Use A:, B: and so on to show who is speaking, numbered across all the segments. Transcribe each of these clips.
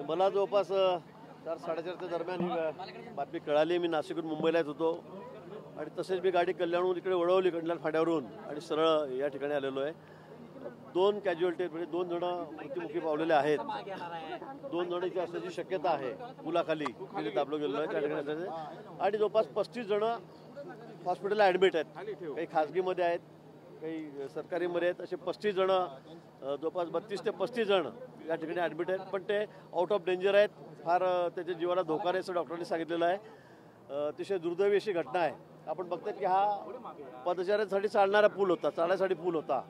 A: मला जवळपास 4-4:30च्या दरम्यान ही बातमी कळाली. मी नाशिकहून मुंबईला येत होतो आणि तसेच मी गाडी कल्याणहून इकडे वळवली कल्याण फाट्यावरून आणि सरळ या ठिकाणी आलेलो आहे. 2 कॅज्युअल्टी म्हणजे 2 जण मृत्युमुखी पावलेले आहेत. 2 जण इथे असण्याची शक्यता आहे. पुलाखाली तिथे दाबलं गेलेलं आहे त्या ठिकाणी आणि जवळपास 35 जण हॉस्पिटलला ॲडमिट आहेत. काही खाजगीमध्ये आहेत, काही सरकारीमध्ये आहेत. असे 35 जण जवळपास 32 ते 35 जण या ठिकाणी ॲडमिट आहेत. पण ते आउट ऑफ डेंजर आहेत. फार त्याच्या जीवाला धोका नाही असं डॉक्टरांनी सांगितलेलं आहे. अतिशय दुर्दैवी अशी घटना आहे. आपण बघतात की हा पदचाऱ्यांसाठी चालणारा पूल होता, चालण्यासाठी पूल होता.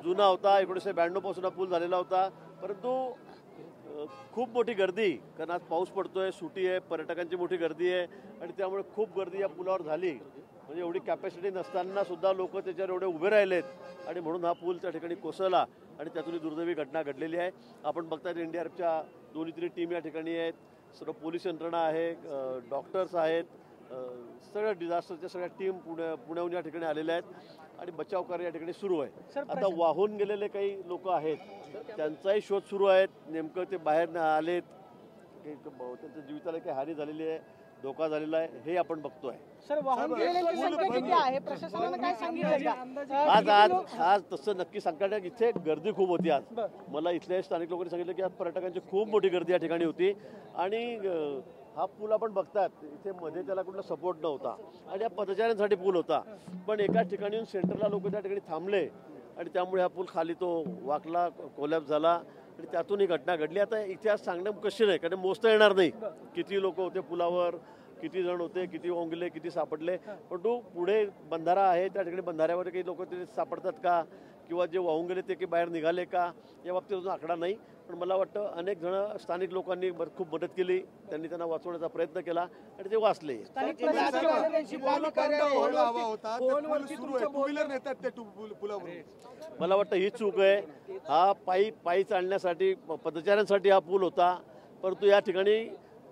A: जुना होता, 1992 पासून हा पूल झालेला होता. परंतु खूप मोठी गर्दी, कारण आज पाऊस पडतोय, सुट्टी आहे, पर्यटकांची मोठी गर्दी आहे आणि त्यामुळे खूप गर्दी या पुलावर झाली. म्हणजे एवढी कॅपॅसिटी नसताना सुद्धा लोक त्याच्यावर एवढे उभे राहिलेत आणि म्हणून हा पूल त्या ठिकाणी कोसळला आणि त्यातून दुर्दैवी घटना घडलेली आहे. आपण बघतायत NDRFच्या 2-3 टीम या ठिकाणी आहेत, सर्व पोलीस यंत्रणा आहे, डॉक्टर्स आहेत, सगळ्या डिझास्टरच्या सगळ्या टीम पुण्याहून या ठिकाणी आलेल्या आहेत आणि बचाव कार्य या ठिकाणी सुरू आहे. आता वाहून गेलेले काही लोक आहेत, त्यांचाही शोध सुरू आहे. नेमकं ते बाहेर आलेत, त्यांच्या जीविताला काही हानी झालेली आहे, धोका झालेला आहे, हे आपण बघतोय. आज तसं नक्की सांगता इथे गर्दी खूप होती. आज मला इथल्या स्थानिक लोकांनी सांगितलं की आज पर्यटकांची खूप मोठी गर्दी या ठिकाणी होती आणि हा पूल आपण बघतात इथे मध्ये त्याला कुठला सपोर्ट नव्हता आणि हा पदचाऱ्यांसाठी पूल होता. पण एकाच ठिकाणी येऊन सेंटरला लोक त्या ठिकाणी थांबले आणि त्यामुळे हा पूल खाली तो वाकला, कोलॅप्स झाला आणि त्यातून ही घटना घडली. आता इतिहास सांगणं कशी नाही, कारण मोजता येणार नाही किती लोक होते पुलावर, किती जण होते, किती वाहून गेले, किती सापडले. पण तो पुढे बंधारा आहे, त्या ठिकाणी बंधाऱ्यावर काही लोक ते सापडतात का किंवा जे वाहून गेले ते की बाहेर निघाले का या बाबतीत अजून आकडा नाही. पण मला वाटतं अनेक जण स्थानिक लोकांनी खूप मदत केली, त्यांनी त्यांना वाचवण्याचा प्रयत्न केला आणि ते वाचले. मला वाटतं ही चूक आहे. हा पायी चालण्यासाठी पदचाऱ्यांसाठी हा पूल होता, परंतु या ठिकाणी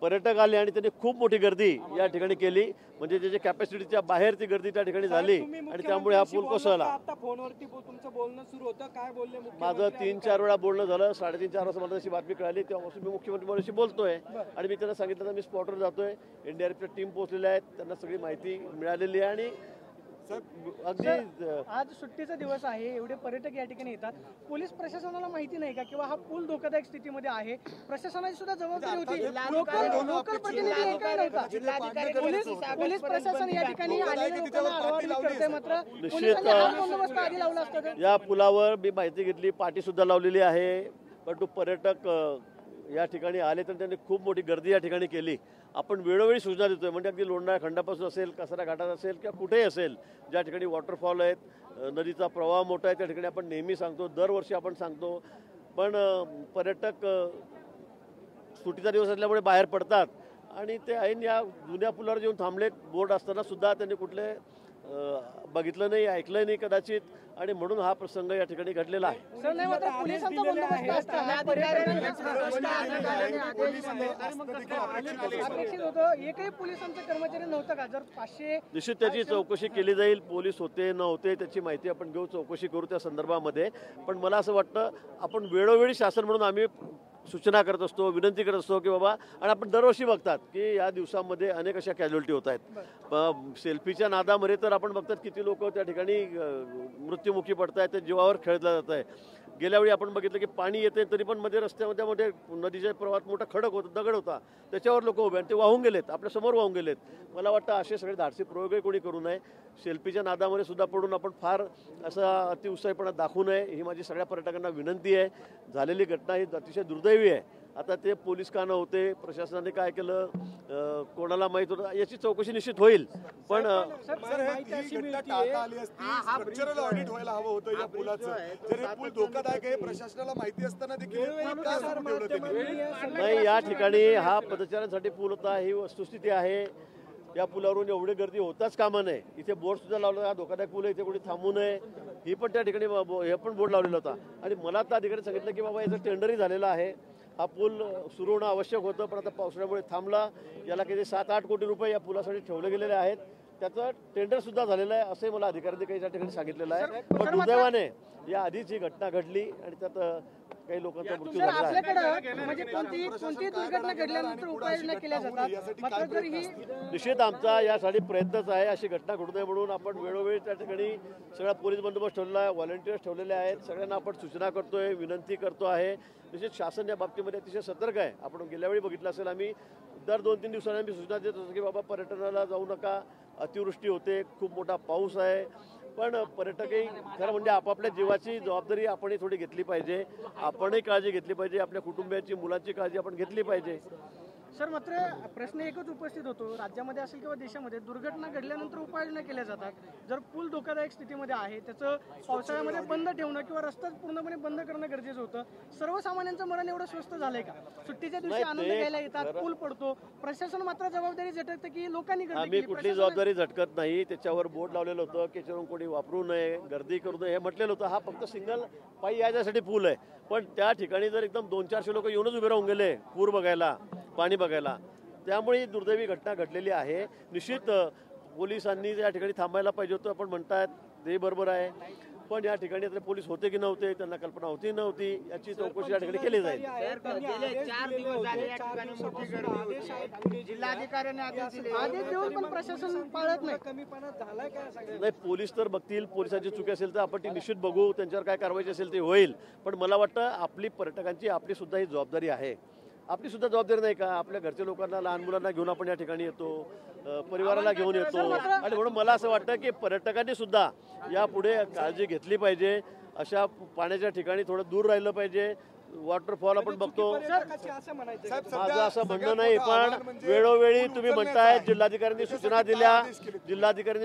A: पर्यटक आले आणि त्यांनी खूप मोठी गर्दी या ठिकाणी केली. म्हणजे त्याच्या कॅपॅसिटीच्या बाहेर ती गर्दी त्या ठिकाणी झाली आणि त्यामुळे हा पूल कोसळला. माझं 3-4 वेळा बोलणं झालं, 3.5-4 वाजता मला तशी बातमी कळाली, तेव्हापासून मी मुख्यमंत्र्यांशी बोलतोय आणि मी त्यांना सांगितलं तर मी स्पॉटवर जातोय. NDRFच्या टीम पोहोचलेल्या आहेत, त्यांना सगळी माहिती मिळालेली आहे आणि
B: अगदी आज सुट्टीचा दिवस आहे, एवढे पर्यटक या ठिकाणी येतात. पोलीस प्रशासनाला माहिती नाही का किंवा हा पूल धोकादायक स्थितीमध्ये आहे, प्रशासनाची सुद्धा जबाबदारी होती. लोकल प्रतिनिधी एकही नव्हता. पोलीस प्रशासन या ठिकाणी आलेल्या लोकांना आरवाडीत करते, मात्र पोलिसांनी हा बंदोबस्त आधी लावला असता.
A: या पुलावर मी माहिती घेतली, पाटी सुद्धा लावलेली आहे. परंतु पर्यटक या ठिकाणी आले तर त्यांनी खूप मोठी गर्दी या ठिकाणी केली. आपण वेळोवेळी सूचना देतोय, म्हणजे अगदी लोणाळा खंडापासून असेल, कसारा घाटात असेल किंवा कुठेही असेल, ज्या ठिकाणी वॉटरफॉल आहेत, नदीचा प्रवाह मोठा आहे, त्या ठिकाणी आपण नेहमी सांगतो, दरवर्षी आपण सांगतो. पण पर्यटक सुट्टीचा दिवस असल्यामुळे बाहेर पडतात आणि ते ऐन या जुन्या पुलावर येऊन थांबलेत. बोर्ड असताना सुद्धा त्यांनी कुठले बघितलं नाही, ऐकलं नाही कदाचित आणि म्हणून हा प्रसंग या ठिकाणी घडलेला आहे. निश्चित त्याची चौकशी केली जाईल. पोलीस होते नव्हते त्याची माहिती आपण घेऊ, चौकशी करू त्या संदर्भामध्ये. पण मला असं वाटतं आपण वेळोवेळी शासन म्हणून आम्ही सूचना करत असतो, विनंती करत असतो की बाबा, आणि आपण दरवर्षी बघतात की या दिवसामध्ये अनेक अशा कॅज्युअल्टी होत आहेत. सेल्फीच्या नादामध्ये तर आपण बघतात किती लोक त्या ठिकाणी मृत्युमुखी पडत आहेत, ते जीवावर खेळलं जात आहे. गेल्या वेळी आपण बघितलं की पाणी येते तरी पण मध्ये रस्त्यामध्ये नदीच्या प्रवाहात मोठा खडक होता, दगड होता, त्याच्यावर लोक उभे आणि ते वाहून गेलेत, आपल्या समोर वाहून गेलेत. मला वाटतं असे सगळे धाडसी प्रयोगही कोणी करू नये. सेल्फीच्या नादामध्ये सुद्धा पडून आपण फार असा अतिउत्साहीपणा दाखवू नये, ही माझी सगळ्या पर्यटकांना विनंती आहे. झालेली घटना ही अतिशय दुर्दैवी आहे. आता ते पोलीस का नव्हते, प्रशासनाने काय केलं, कोणाला माहित होतं, याची चौकशी निश्चित होईल. पण नाही, या ठिकाणी हा पदचाऱ्यांसाठी पूल होता, ही वस्तुस्थिती आहे. या पुलावरून एवढी गर्दी होताच कामा नये. इथे बोर्ड सुद्धा लावला, हा धोकादायक पूल आहे, इथे कोणी थांबू नये, ही पण त्या ठिकाणी हे पण बोर्ड लावलेला होता. आणि मला त्या अधिकारी सांगितलं की बाबा याचं टेंडरही झालेलं आहे, हा पूल सुरू होणं आवश्यक होतं, पण आता पावसाळ्यामुळे थांबला. याला किती 7-8 कोटी रुपये या पुलासाठी ठेवले गेलेले आहेत, त्याचं टेंडर सुद्धा झालेलं आहे असंही मला अधिकाऱ्यांनी काही त्या ठिकाणी सांगितलेलं आहे. पण दुर्दैवाने या आधीच ही घटना घडली आणि त्यात काही लोकांचा मृत्यू
B: सर
A: झालेला आहे.
B: आपल्याकडे म्हणजे कोणतीही दुर्घटना घडल्यानंतर उपाययोजना केल्या जातात, मात्र जर ही
A: निश्चित आमचा यासाठी प्रयत्नच आहे अशी घटना घडू नये म्हणून आपण वेळोवेळी त्या ठिकाणी सगळा पोलीस बंदोबस्त ठेवलेला आहे, व्हॉलंटियर्स ठेवलेले आहेत, सगळ्यांना आपण सूचना करतोय, विनंती करतो आहे. निश्चित शासन या बाबतीमध्ये अतिशय सतर्क आहे. आपण गेल्या वेळी बघितलं असेल, आम्ही दर 2-3 दिवसांनी आम्ही सूचना देत होतो की बाबा पर्यटनाला जाऊ नका, अतिवृष्टी होते, खूप मोठा पाऊस आहे. पण पर्यटकही खरं म्हणजे आपापल्या जीवाची जबाबदारी आपणही थोडी घेतली पाहिजे, आपणही काळजी घेतली पाहिजे, आपल्या कुटुंबियांची मुलांची काळजी आपण घेतली पाहिजे.
B: सर मात्र प्रश्न एकच उपस्थित होतो, राज्यामध्ये असेल किंवा देशामध्ये दुर्घटना घडल्यानंतर उपाययोजना केल्या जातात. जर पूल धोकादायक स्थितीमध्ये आहे त्याचं पावसाळ्यामध्ये बंद ठेवणं किंवा रस्ता पूर्णपणे बंद करणं गरजेचं होतं. सर्वसामान्यांचं मरण एवढं स्वस्त झालंय का? सुट्टीच्या दिवशी आनंद घ्यायला येतात, पूल पडतो, प्रशासन मात्र जबाबदारी झटकतं की लोकांनी गर्दी
A: आम्ही
B: केली?
A: कुठली जबाबदारी झटकत नाही. त्याच्यावर बोर्ड लावलेलं होतं की त्याच्यावरून कोणी वापरू नये, गर्दी करू नये हे म्हटलेलं होतं. हा फक्त सिंगल पायी याच्यासाठी पूल आहे. पण त्या ठिकाणी जर एकदम 200-400 लोक येऊनच उभे राहून गेले पूर बघायला, पाणी बघायला, त्यामुळे ही दुर्दैवी घटना घडलेली आहे. निश्चित पोलिसांनी या ठिकाणी थांबायला पाहिजे होतं. आपण म्हणतायत ते बरोबर आहे, पण या ठिकाणी आता पोलीस होते की नव्हते, त्यांना कल्पना होती नव्हती याची चौकशी या ठिकाणी केली जाईल.
B: पण प्रशासन पाळत नाही.
A: नाही, पोलीस तर बघतील, पोलिसांची चुकी असेल तर आपण ती निश्चित बघू, त्यांच्यावर काय कारवाई असेल ते होईल. पण मला वाटतं आपली पर्यटकांची आपली सुद्धा ही जबाबदारी आहे. आपली सुद्धा जबाबदारी नाही का? आपल्या घरच्या लोकांना, लहान मुलांना घेऊन आपण या ठिकाणी येतो, परिवाराला घेऊन येतो, आणि म्हणून मला असं वाटतं की पर्यटकांनी सुद्धा यापुढे काळजी घेतली पाहिजे. अशा पाण्याच्या ठिकाणी थोडं दूर राहिलं पाहिजे. वॉटरफॉल आपण बघतो, माझं असं म्हणणं नाही, पण वेळोवेळी तुम्ही म्हणताय जिल्हाधिकाऱ्यांनी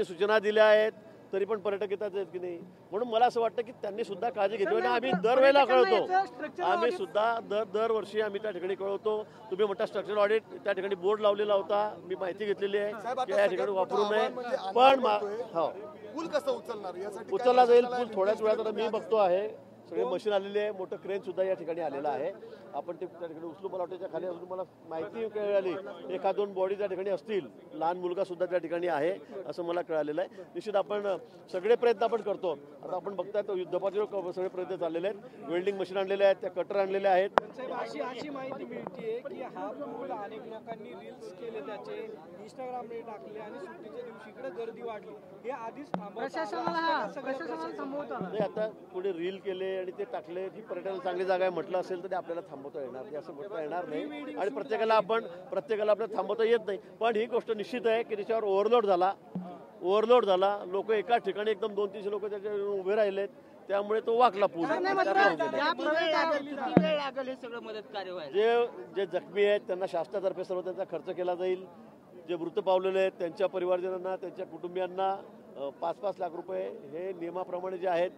A: सूचना दिल्या आहेत, तरी पण पर्यटक येतात की नाही. म्हणून मला असं वाटतं की त्यांनी सुद्धा काळजी घेतली पाहिजे. आम्ही दरवेळेला कळवतो, आम्ही सुद्धा दरवर्षी आम्ही त्या ठिकाणी कळवतो. तुम्ही म्हणता स्ट्रक्चरल ऑडिट, त्या ठिकाणी बोर्ड लावलेला होता, मी माहिती घेतलेली आहे की या ठिकाणी वापरू नये. पण हो,
C: पूल कसं उचलणार,
A: उचलला जाईल पूल थोड्याच वेळात. आता मी बघतो आहे सगळे मशीन आलेले आहे, मोठं क्रेन सुद्धा या ठिकाणी आलेलं आहे. आपण ते त्या ठिकाणी उचलू. मला वाटतं त्या खाली अजून मला माहिती कळाली 1-2 बॉडी त्या ठिकाणी असतील, लहान मुलगा सुद्धा त्या ठिकाणी आहे असं मला कळालेलं आहे. निश्चित आपण सगळे प्रयत्न आपण करतो. आता आपण बघताय तो युद्धपातळीवर सगळे प्रयत्न चाललेले आहेत. वेल्डिंग मशीन आणलेले आहेत, त्या कटर आणलेले आहेत.
D: अशी माहिती मिळते की हा पूल अनेक लोकांनी रील्स केले, त्याचे इंस्टाग्रामवर टाकले आणि सुट्टीच्या दिवशी इकडे गर्दी वाढली. हे आधीच
B: प्रशासनाला थांबवता
A: नाही, आता पुढे रील केले आणि ते टाकले की पर्यटन चांगली जागा आहे म्हटलं असेल तर ते आपल्याला थांबवता येणार नाही, असं म्हणता येणार नाही. आणि प्रत्येकाला आपल्याला थांबवता येत नाही. पण ही गोष्ट निश्चित आहे की त्याच्यावर ओव्हरलोड झाला. लोक एका ठिकाणी एकदम 200-300 लोक त्याच्यावर उभे राहिलेत, त्यामुळे तो वाकला पूल. जे जखमी आहेत त्यांना शासनातर्फे सर्व त्यांचा खर्च केला जाईल. जे मृत पावलेले आहेत त्यांच्या परिवारजनांना, त्यांच्या कुटुंबियांना 5-5 लाख रुपये हे नियमाप्रमाणे जे आहेत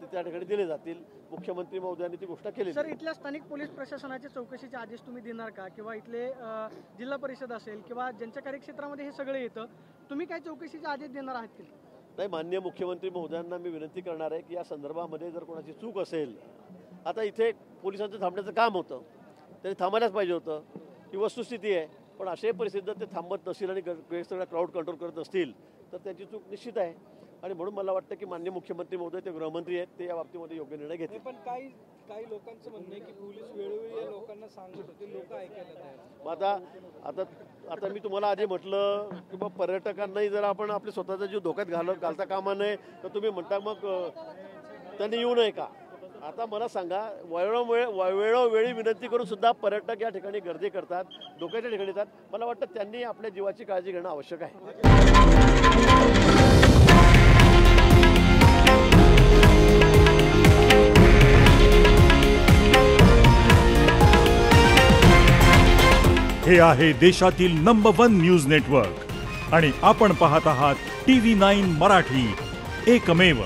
A: ते त्या ठिकाणी दिले जातील. मुख्यमंत्री महोदयांनी ती गोष्ट केली.
B: सर, इथल्या स्थानिक पोलीस प्रशासनाच्या चौकशीचे आदेश तुम्ही देणार का? किंवा इथले जिल्हा परिषद असेल किंवा ज्यांच्या कार्यक्षेत्रामध्ये हे सगळे येतं, तुम्ही काय चौकशीचे आदेश देणार आहात की
A: नाही? माननीय मुख्यमंत्री महोदयांना मी विनंती करणार आहे की या संदर्भामध्ये जर कोणाची चूक असेल, आता इथे पोलिसांचं थांबण्याचं काम होतं, त्यांनी थांबायलाच पाहिजे होतं, ही वस्तुस्थिती आहे. पण अशाही परिस्थितीत ते थांबत नसतील आणि सगळ्या क्राऊड कंट्रोल करत असतील तर त्यांची चूक निश्चित आहे. आणि म्हणून मला वाटतं की माननीय मुख्यमंत्री महोदय, ते गृहमंत्री आहेत, ते या बाबतीमध्ये योग्य निर्णय घेतील.
D: पण काही लोकांचं म्हणणं आहे की पोलीस वेळोवेळी लोकांना सांगत होते, लोक ऐकायला तयार.
A: मग आता मी तुम्हाला आधी म्हटलं की मग पर्यटकांनाही जर आपण आपले स्वतःचा जीव धोक्यात घालता कामा नये, तर तुम्ही म्हणता मग त्यांनी येऊ नये का? आता मला सांगा, वेळोवेळी विनंती करून सुद्धा पर्यटक या ठिकाणी गर्दी करतात, धोक्याच्या ठिकाणी येतात. मला वाटतं त्यांनी आपल्या जीवाची काळजी घेणं आवश्यक आहे.
E: हे आहे देशातील नंबर 1 न्यूज नेटवर्क आणि आपण पाहत आहात TV9 मराठी, एकमेव.